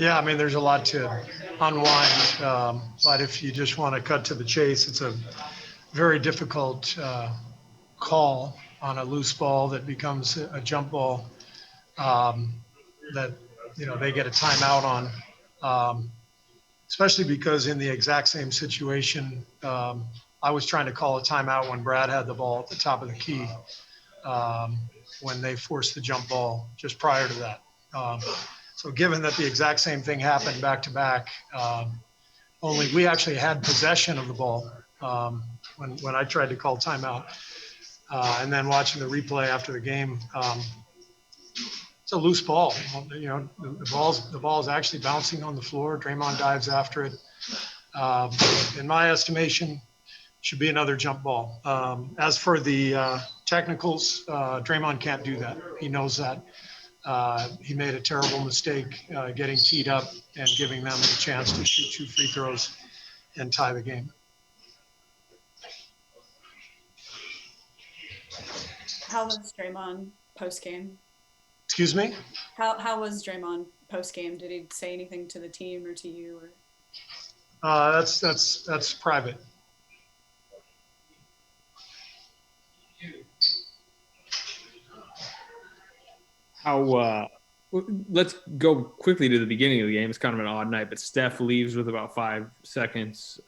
Yeah, I mean, there's a lot to unwind, but if you just want to cut to the chase, it's a very difficult call on a loose ball that becomes a jump ball um, that they get a timeout on, especially because in the exact same situation, I was trying to call a timeout when Brad had the ball at the top of the key um, when they forced the jump ball just prior to that. So given that the exact same thing happened back to back, only we actually had possession of the ball when I tried to call timeout. And then watching the replay after the game, it's a loose ball. The ball's actually bouncing on the floor. Draymond dives after it. In my estimation, should be another jump ball. As for the technicals, Draymond can't do that. He knows that. He made a terrible mistake getting teed up and giving them the chance to shoot 2 free throws and tie the game. How was Draymond post-game? Excuse me? How was Draymond post-game? Did he say anything to the team or to you? That's private. Let's go quickly to the beginning of the game. It's kind of an odd night, but Steph leaves with about 5 seconds,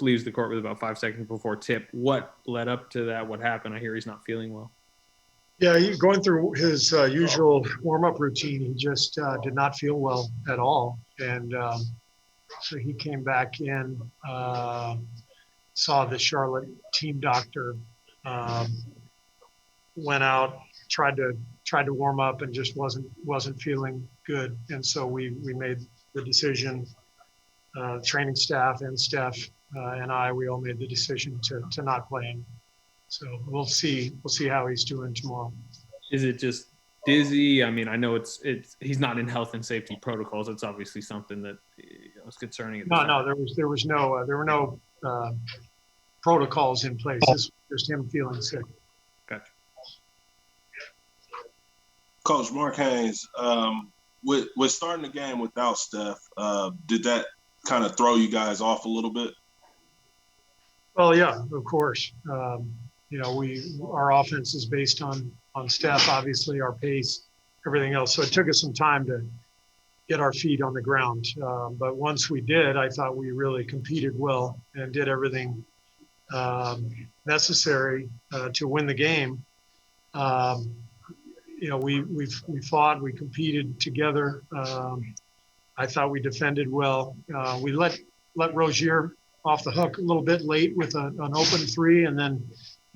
leaves the court with about 5 seconds before tip. What led up to that? What happened? I hear he's not feeling well. Yeah, he's going through his usual warm-up routine. He just did not feel well at all. And so he came back in, saw the Charlotte team doctor, went out, tried to warm up and just wasn't feeling good. And so we made the decision, training staff and Steph and we all made the decision to not play him. So we'll see how he's doing tomorrow. Is it just dizzy? I mean, I know it's he's not in health and safety protocols. It's obviously something that was concerning. No, there were no protocols in place. This was just him feeling sick. Gotcha. Coach Mark Haynes, with starting the game without Steph, did that kind of throw you guys off a little bit? Well, yeah, of course. Our offense is based on Steph, obviously our pace, everything else. So it took us some time to get our feet on the ground. But once we did, I thought we really competed well and did everything necessary to win the game. We fought, we competed together. I thought we defended well. We let Rozier off the hook a little bit late with an open 3, and then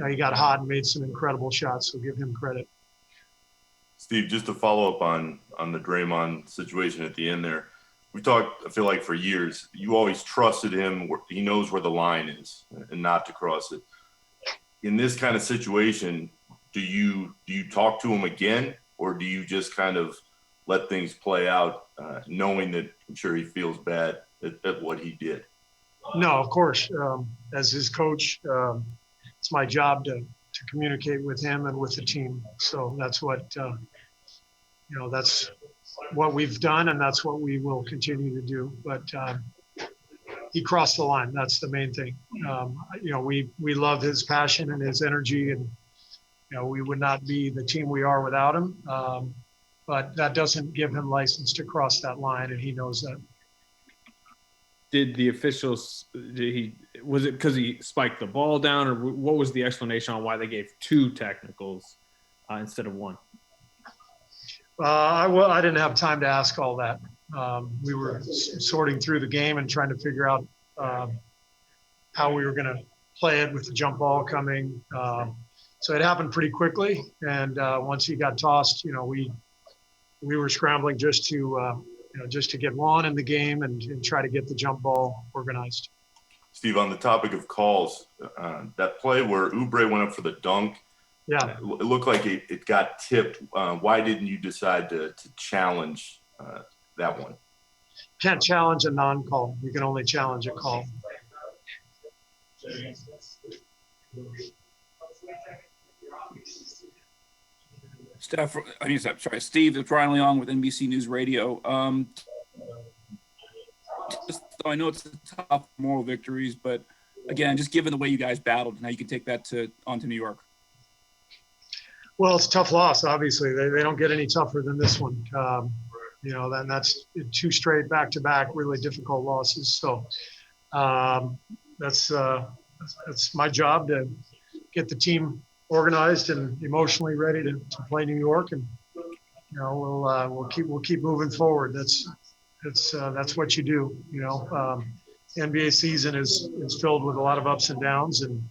he got hot and made some incredible shots. So give him credit. Steve, just to follow up on the Draymond situation at the end there, we talked, I feel like, for years. You always trusted him. He knows where the line is and not to cross it. In this kind of situation, do you talk to him again, or do you just kind of let things play out, knowing that I'm sure he feels bad at what he did? No, of course. As his coach, it's my job to communicate with him and with the team. So that's what that's what we've done, and that's what we will continue to do. But he crossed the line. That's the main thing. We love his passion and his energy, and we would not be the team we are without him. But that doesn't give him license to cross that line, and he knows that. Did the officials? Was it because he spiked the ball down, or what was the explanation on why they gave 2 technicals instead of 1? I didn't have time to ask all that. We were sorting through the game and trying to figure out how we were going to play it with the jump ball coming. So it happened pretty quickly, and once he got tossed, we were scrambling just to get Juan in the game and try to get the jump ball organized. Steve, on the topic of calls, that play where Oubre went up for the dunk, yeah, it looked like it got tipped. Why didn't you decide to challenge that one? Can't challenge a non-call. You can only challenge a call. Steve, it's Ryan Leong with NBC News Radio. I know it's tough moral victories, but again, just given the way you guys battled and how you can take that onto New York. Well, it's a tough loss. Obviously, they don't get any tougher than this one. Then that's 2 straight back-to-back really difficult losses. So that's my job to get the team organized and emotionally ready to play New York, and we'll keep moving forward. That's what you do. NBA season is filled with a lot of ups and downs, and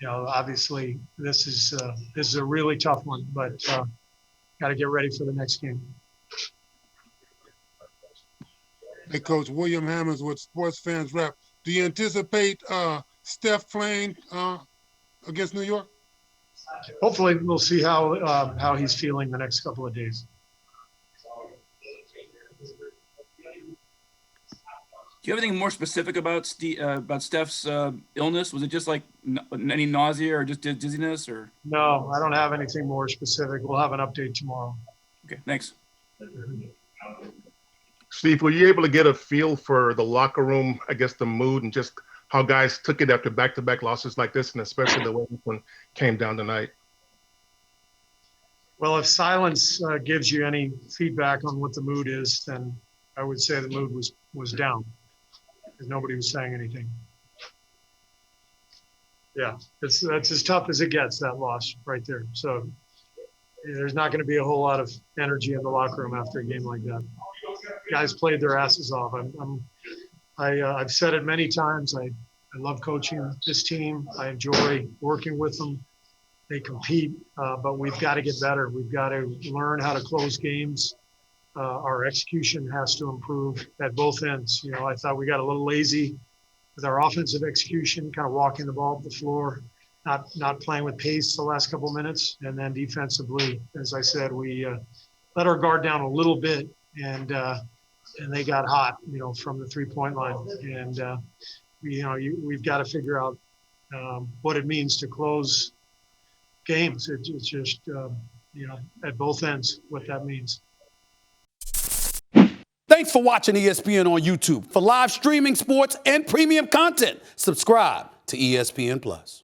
obviously this is a really tough one, but got to get ready for the next game. Hey, Coach, William Hammonds with Sports Fans Rep. Do you anticipate Steph playing against New York? Hopefully, we'll see how he's feeling the next couple of days. Do you have anything more specific about Steph's illness? Was it just like any nausea or just dizziness, or? No, I don't have anything more specific. We'll have an update tomorrow. Okay, thanks. Steve, were you able to get a feel for the locker room, I guess the mood and just how guys took it after back-to-back losses like this, and especially the way this one came down tonight? Well, if silence gives you any feedback on what the mood is, then I would say the mood was down because nobody was saying anything. Yeah, that's as tough as it gets, that loss right there. So there's not going to be a whole lot of energy in the locker room after a game like that. Guys played their asses off. I've said it many times. I love coaching this team. I enjoy working with them. They compete, but we've got to get better. We've got to learn how to close games. Our execution has to improve at both ends. I thought we got a little lazy with our offensive execution, kind of walking the ball up the floor, not playing with pace the last couple minutes. And then defensively, as I said, we let our guard down a little bit, and they got hot, from the 3-point line. And we've got to figure out what it means to close games. It's just at both ends what that means. Thanks for watching ESPN on YouTube. For live streaming sports and premium content, subscribe to ESPN+.